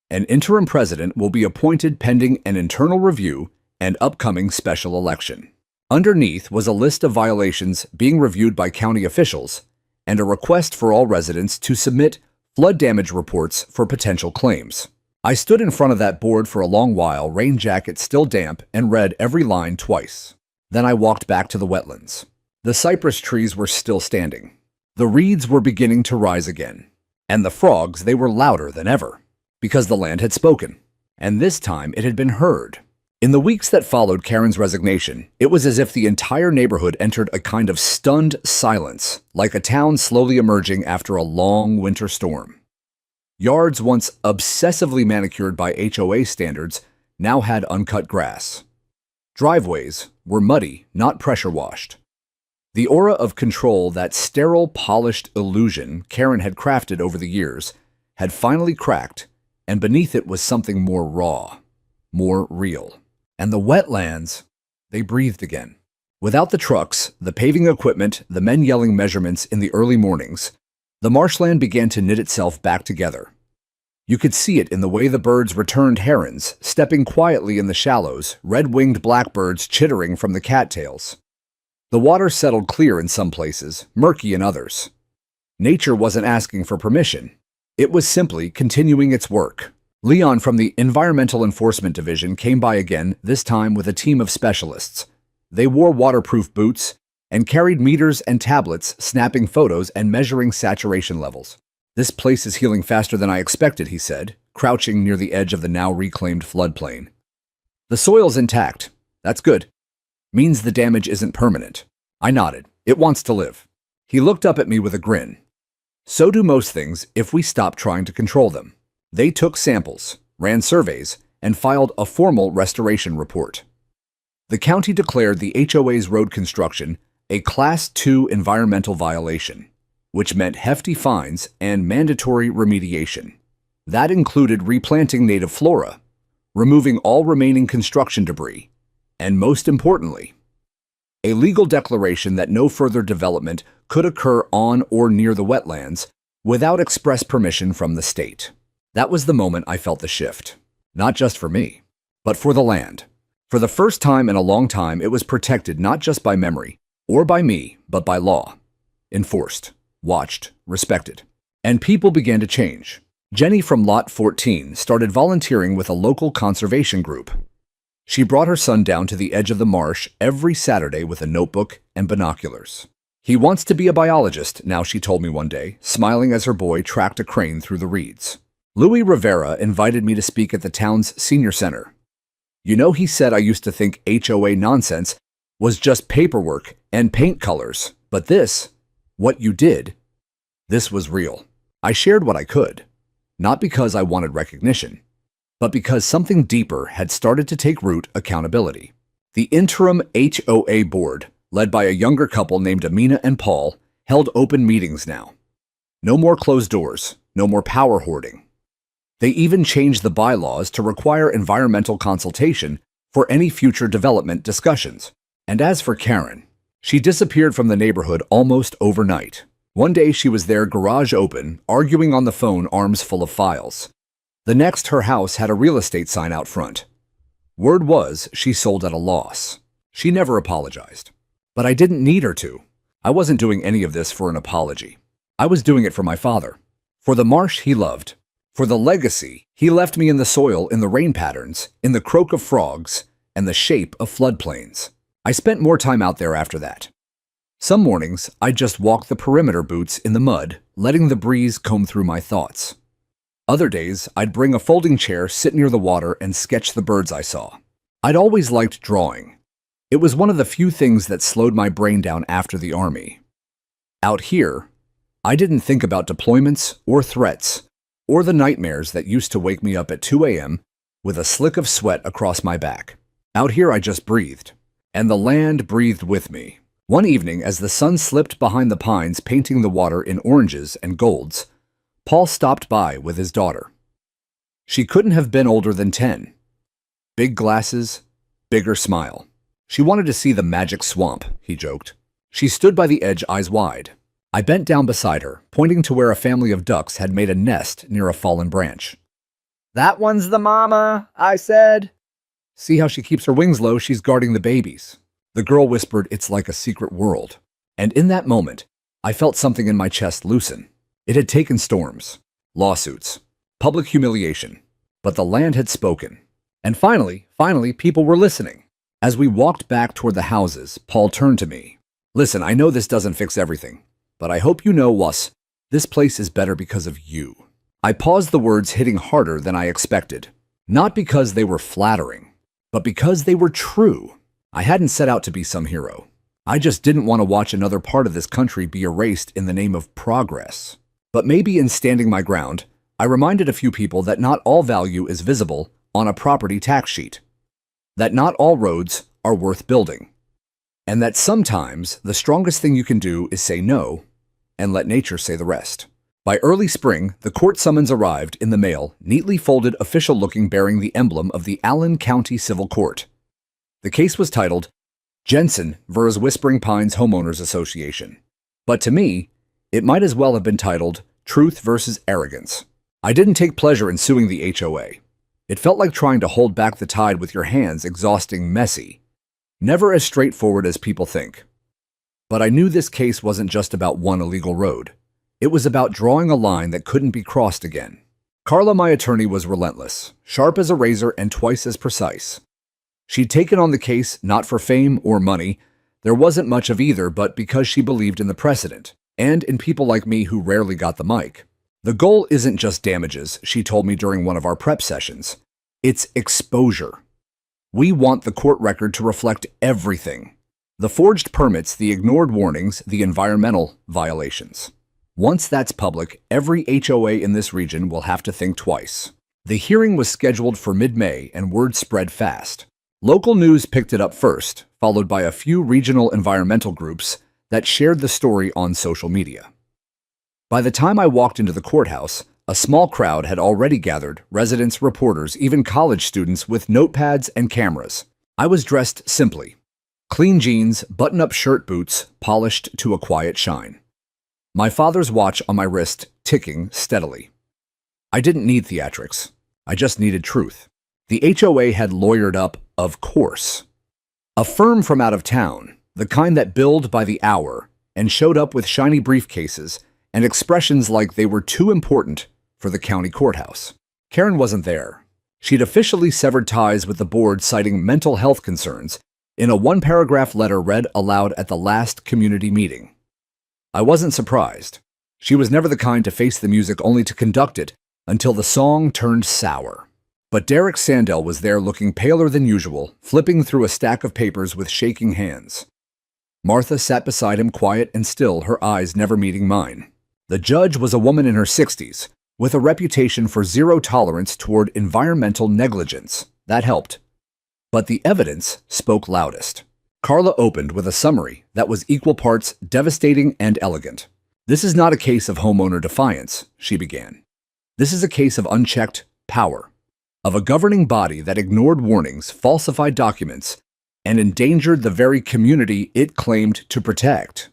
Speaker 1: An interim president will be appointed pending an internal review and upcoming special election. Underneath was a list of violations being reviewed by county officials and a request for all residents to submit flood damage reports for potential claims. I stood in front of that board for a long while, rain jacket still damp, and read every line twice. Then I walked back to the wetlands. The cypress trees were still standing. The reeds were beginning to rise again. And the frogs, they were louder than ever. Because the land had spoken. And this time it had been heard. In the weeks that followed Karen's resignation, it was as if the entire neighborhood entered a kind of stunned silence, like a town slowly emerging after a long winter storm. Yards once obsessively manicured by HOA standards now had uncut grass. Driveways were muddy, not pressure-washed. The aura of control, that sterile, polished illusion Karen had crafted over the years, had finally cracked, and beneath it was something more raw, more real. And the wetlands, they breathed again. Without the trucks, the paving equipment, the men yelling measurements in the early mornings, the marshland began to knit itself back together. You could see it in the way the birds returned, herons stepping quietly in the shallows, red-winged blackbirds chittering from the cattails. The water settled clear in some places, murky in others. Nature wasn't asking for permission. It was simply continuing its work. Leon from the Environmental Enforcement Division came by again, this time with a team of specialists. They wore waterproof boots and carried meters and tablets, snapping photos and measuring saturation levels. "This place is healing faster than I expected," he said, crouching near the edge of the now reclaimed floodplain. "The soil's intact. That's good. Means the damage isn't permanent." I nodded. "It wants to live." He looked up at me with a grin. "So do most things if we stop trying to control them." They took samples, ran surveys, and filed a formal restoration report. The county declared the HOA's road construction a Class 2 environmental violation, which meant hefty fines and mandatory remediation. That included replanting native flora, removing all remaining construction debris, and most importantly, a legal declaration that no further development could occur on or near the wetlands without express permission from the state. That was the moment I felt the shift. Not just for me, but for the land. For the first time in a long time, it was protected not just by memory, or by me, but by law. Enforced, watched, respected. And people began to change. Jenny from Lot 14 started volunteering with a local conservation group. She brought her son down to the edge of the marsh every Saturday with a notebook and binoculars. "He wants to be a biologist now," she told me one day, smiling as her boy tracked a crane through the reeds. Louis Rivera invited me to speak at the town's senior center. "You know," he said, "I used to think HOA nonsense was just paperwork and paint colors, but this, what you did, this was real." I shared what I could, not because I wanted recognition, but because something deeper had started to take root: accountability. The interim HOA board, led by a younger couple named Amina and Paul, held open meetings now. No more closed doors, no more power hoarding. They even changed the bylaws to require environmental consultation for any future development discussions. And as for Karen, she disappeared from the neighborhood almost overnight. One day she was there, garage open, arguing on the phone, arms full of files. The next, her house had a real estate sign out front. Word was she sold at a loss. She never apologized. But I didn't need her to. I wasn't doing any of this for an apology. I was doing it for my father, for the marsh he loved, for the legacy he left me in the soil, in the rain patterns, in the croak of frogs, and the shape of floodplains. I spent more time out there after that. Some mornings, I'd just walk the perimeter boots in the mud, letting the breeze comb through my thoughts. Other days, I'd bring a folding chair, sit near the water, and sketch the birds I saw. I'd always liked drawing. It was one of the few things that slowed my brain down after the army. Out here, I didn't think about deployments or threats, or the nightmares that used to wake me up at 2 a.m. with a slick of sweat across my back. Out here, I just breathed, and the land breathed with me. One evening, as the sun slipped behind the pines, painting the water in oranges and golds, Paul stopped by with his daughter. She couldn't have been older than 10. Big glasses, bigger smile. She wanted to see the magic swamp, he joked. She stood by the edge, eyes wide. I bent down beside her, pointing to where a family of ducks had made a nest near a fallen branch. "That one's the mama," I said. "See how she keeps her wings low? She's guarding the babies." The girl whispered, "It's like a secret world." And in that moment, I felt something in my chest loosen. It had taken storms, lawsuits, public humiliation, but the land had spoken. And finally, people were listening. As we walked back toward the houses, Paul turned to me. "Listen, I know this doesn't fix everything, but I hope you know, this place is better because of you." I paused, the words hitting harder than I expected. Not because they were flattering, but because they were true. I hadn't set out to be some hero. I just didn't want to watch another part of this country be erased in the name of progress. But maybe in standing my ground, I reminded a few people that not all value is visible on a property tax sheet, that not all roads are worth building, and that sometimes the strongest thing you can do is say no and let nature say the rest. By early spring, the court summons arrived in the mail, neatly folded, official-looking, bearing the emblem of the Allen County Civil Court. The case was titled Jensen vs. Whispering Pines Homeowners Association. But to me, it might as well have been titled Truth versus Arrogance. I didn't take pleasure in suing the HOA. It felt like trying to hold back the tide with your hands, exhausting, messy. Never as straightforward as people think. But I knew this case wasn't just about one illegal road. It was about drawing a line that couldn't be crossed again. Carla, my attorney, was relentless, sharp as a razor and twice as precise. She'd taken on the case not for fame or money. There wasn't much of either, but because she believed in the precedent, and in people like me who rarely got the mic. The goal isn't just damages, she told me during one of our prep sessions. It's exposure. We want the court record to reflect everything. The forged permits, the ignored warnings, the environmental violations. Once that's public, every HOA in this region will have to think twice. The hearing was scheduled for mid-May, and word spread fast. Local news picked it up first, followed by a few regional environmental groups that shared the story on social media. By the time I walked into the courthouse, a small crowd had already gathered, residents, reporters, even college students with notepads and cameras. I was dressed simply. Clean jeans, button-up shirt, boots, polished to a quiet shine. My father's watch on my wrist ticking steadily. I didn't need theatrics. I just needed truth. The HOA had lawyered up, of course. A firm from out of town, the kind that billed by the hour and showed up with shiny briefcases and expressions like they were too important for the county courthouse. Karen wasn't there. She'd officially severed ties with the board, citing mental health concerns in a one-paragraph letter read aloud at the last community meeting. I wasn't surprised. She was never the kind to face the music only to conduct it until the song turned sour. But Derek Sandell was there, looking paler than usual, flipping through a stack of papers with shaking hands. Martha sat beside him, quiet and still, her eyes never meeting mine. The judge was a woman in her 60s, with a reputation for zero tolerance toward environmental negligence. That helped. But the evidence spoke loudest. Carla opened with a summary that was equal parts devastating and elegant. "This is not a case of homeowner defiance," she began. "This is a case of unchecked power, of a governing body that ignored warnings, falsified documents, and endangered the very community it claimed to protect.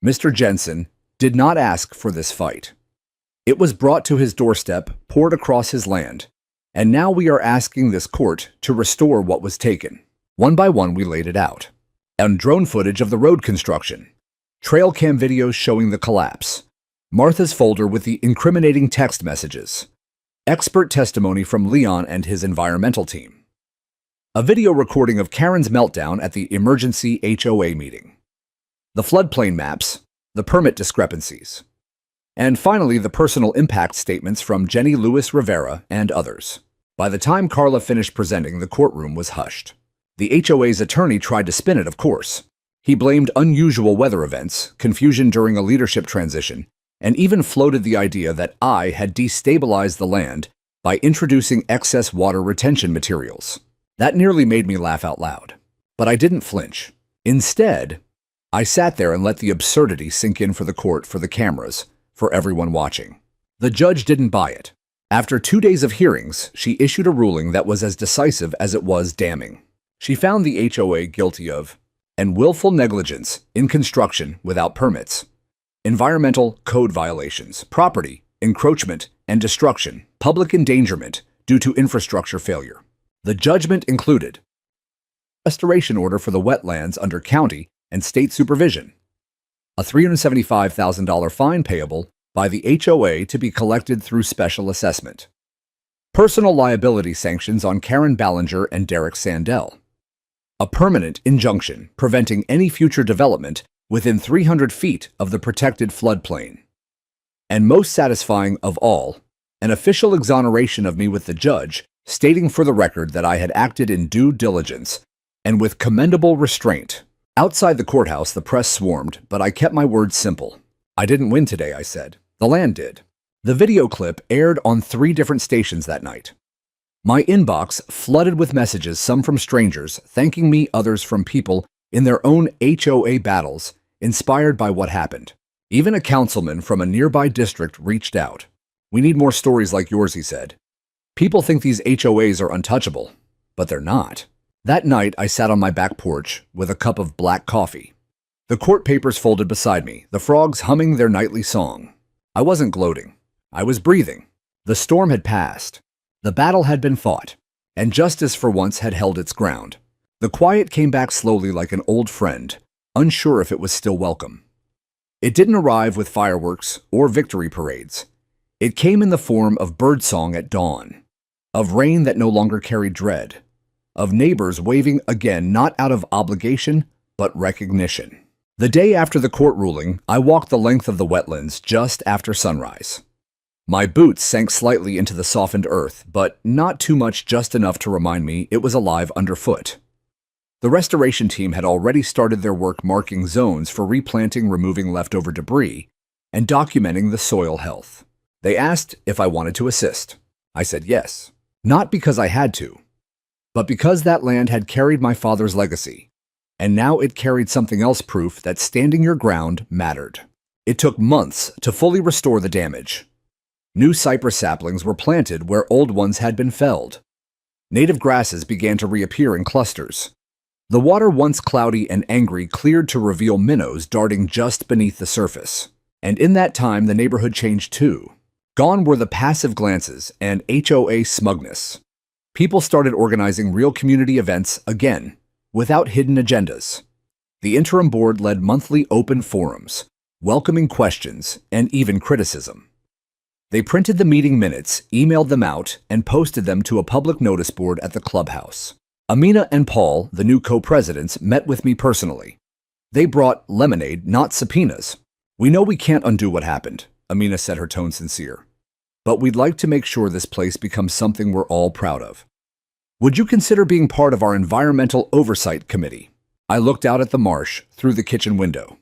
Speaker 1: Mr. Jensen did not ask for this fight. It was brought to his doorstep, poured across his land, and now we are asking this court to restore what was taken." One by one, we laid it out. And drone footage of the road construction, trail cam videos showing the collapse, Martha's folder with the incriminating text messages, expert testimony from Leon and his environmental team. A video recording of Karen's meltdown at the emergency HOA meeting. The floodplain maps, the permit discrepancies. And finally, the personal impact statements from Jenny Lewis Rivera and others. By the time Carla finished presenting, the courtroom was hushed. The HOA's attorney tried to spin it, of course. He blamed unusual weather events, confusion during a leadership transition, and even floated the idea that I had destabilized the land by introducing excess water retention materials. That nearly made me laugh out loud. But I didn't flinch. Instead, I sat there and let the absurdity sink in for the court, for the cameras, for everyone watching. The judge didn't buy it. After 2 days of hearings, she issued a ruling that was as decisive as it was damning. She found the HOA guilty of and willful negligence in construction without permits, environmental code violations, property, encroachment, and destruction, public endangerment due to infrastructure failure. The judgment included restoration order for the wetlands under county and state supervision, a $375,000 fine payable by the HOA to be collected through special assessment, personal liability sanctions on Karen Ballinger and Derek Sandell, a permanent injunction preventing any future development within 300 feet of the protected floodplain, and most satisfying of all, an official exoneration of me with the judge, stating for the record that I had acted in due diligence and with commendable restraint. Outside the courthouse, the press swarmed, but I kept my words simple. I didn't win today, I said. The land did. The video clip aired on 3 different stations that night. My inbox flooded with messages, some from strangers, thanking me, others from people in their own HOA battles, inspired by what happened. Even a councilman from a nearby district reached out. "We need more stories like yours," he said. "People think these HOAs are untouchable, but they're not." That night, I sat on my back porch with a cup of black coffee. The court papers folded beside me, the frogs humming their nightly song. I wasn't gloating. I was breathing. The storm had passed. The battle had been fought, and justice for once had held its ground. The quiet came back slowly like an old friend, unsure if it was still welcome. It didn't arrive with fireworks or victory parades. It came in the form of birdsong at dawn, of rain that no longer carried dread, of neighbors waving again, not out of obligation, but recognition. The day after the court ruling, I walked the length of the wetlands just after sunrise. My boots sank slightly into the softened earth, but not too much, just enough to remind me it was alive underfoot. The restoration team had already started their work marking zones for replanting, removing leftover debris, and documenting the soil health. They asked if I wanted to assist. I said yes, not because I had to, but because that land had carried my father's legacy, and now it carried something else, proof that standing your ground mattered. It took months to fully restore the damage. New cypress saplings were planted where old ones had been felled. Native grasses began to reappear in clusters. The water, once cloudy and angry, cleared to reveal minnows darting just beneath the surface. And in that time, the neighborhood changed too. Gone were the passive glances and HOA smugness. People started organizing real community events again, without hidden agendas. The interim board led monthly open forums, welcoming questions and even criticism. They printed the meeting minutes, emailed them out, and posted them to a public notice board at the clubhouse. Amina and Paul, the new co-presidents, met with me personally. They brought lemonade, not subpoenas. "We know we can't undo what happened," Amina said, her tone sincere. "But we'd like to make sure this place becomes something we're all proud of. Would you consider being part of our environmental oversight committee?" I looked out at the marsh through the kitchen window.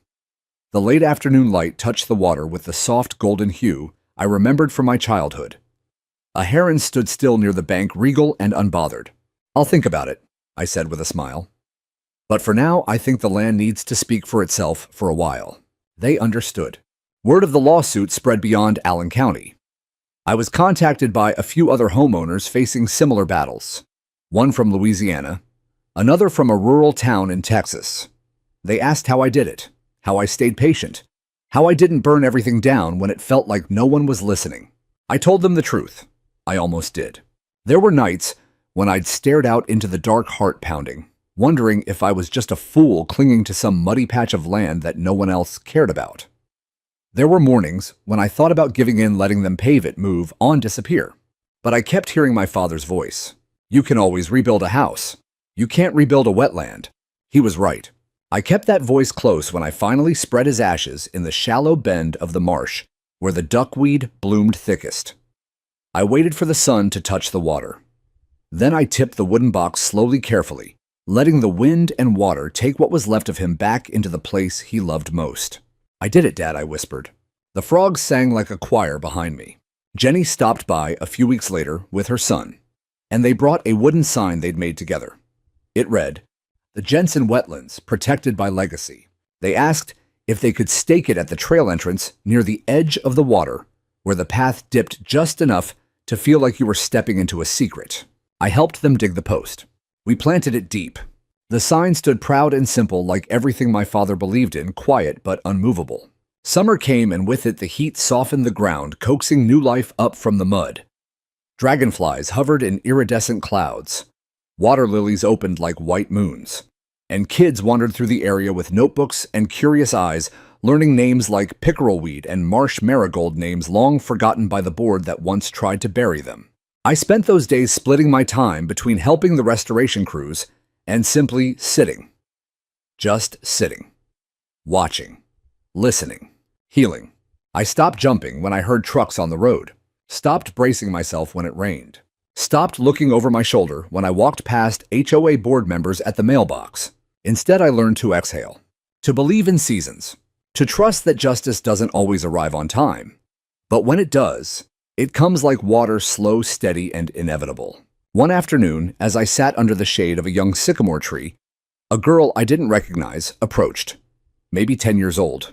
Speaker 1: The late afternoon light touched the water with the soft golden hue I remembered from my childhood. A heron stood still near the bank, regal and unbothered. "I'll think about it," I said with a smile. "But for now, I think the land needs to speak for itself for a while." They understood. Word of the lawsuit spread beyond Allen County. I was contacted by a few other homeowners facing similar battles. One from Louisiana, another from a rural town in Texas. They asked how I did it, how I stayed patient, how I didn't burn everything down when it felt like no one was listening. I told them the truth. I almost did. There were nights when I'd stared out into the dark, heart pounding, wondering if I was just a fool clinging to some muddy patch of land that no one else cared about. There were mornings when I thought about giving in, letting them pave it, move on, disappear. But I kept hearing my father's voice. "You can always rebuild a house. You can't rebuild a wetland. He was right. I kept that voice close when I finally spread his ashes in the shallow bend of the marsh where the duckweed bloomed thickest. I waited for the sun to touch the water. Then I tipped the wooden box slowly, carefully, letting the wind and water take what was left of him back into the place he loved most. "I did it, Dad," I whispered. The frogs sang like a choir behind me. Jenny stopped by a few weeks later with her son, and they brought a wooden sign they'd made together. It read, "The Jensen Wetlands, protected by legacy." They asked if they could stake it at the trail entrance near the edge of the water, where the path dipped just enough to feel like you were stepping into a secret. I helped them dig the post. We planted it deep. The sign stood proud and simple, like everything my father believed in, quiet but unmovable. Summer came, and with it the heat softened the ground, coaxing new life up from the mud. Dragonflies hovered in iridescent clouds. Water lilies opened like white moons. And kids wandered through the area with notebooks and curious eyes, learning names like pickerelweed and marsh marigold, names long forgotten by the board that once tried to bury them. I spent those days splitting my time between helping the restoration crews and simply sitting. Just sitting. Watching. Listening. Healing. I stopped jumping when I heard trucks on the road. Stopped bracing myself when it rained. Stopped looking over my shoulder when I walked past HOA board members at the mailbox. Instead, I learned to exhale. To believe in seasons. To trust that justice doesn't always arrive on time. But when it does, it comes like water, slow, steady, and inevitable. One afternoon, as I sat under the shade of a young sycamore tree, a girl I didn't recognize approached, maybe 10 years old.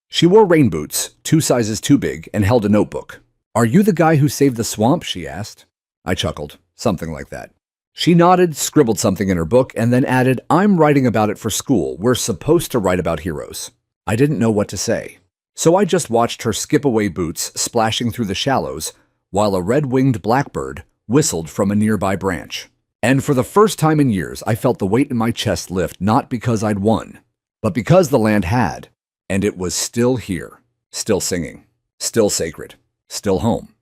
Speaker 1: She wore rain boots, 2 sizes too big, and held a notebook. "Are you the guy who saved the swamp?" she asked. I chuckled, something like that. She nodded, scribbled something in her book, and then added, "I'm writing about it for school. We're supposed to write about heroes." I didn't know what to say. So I just watched her skip away, boots splashing through the shallows, while a red-winged blackbird whistled from a nearby branch. And for the first time in years, I felt the weight in my chest lift, not because I'd won, but because the land had, and it was still here, still singing, still sacred, still home.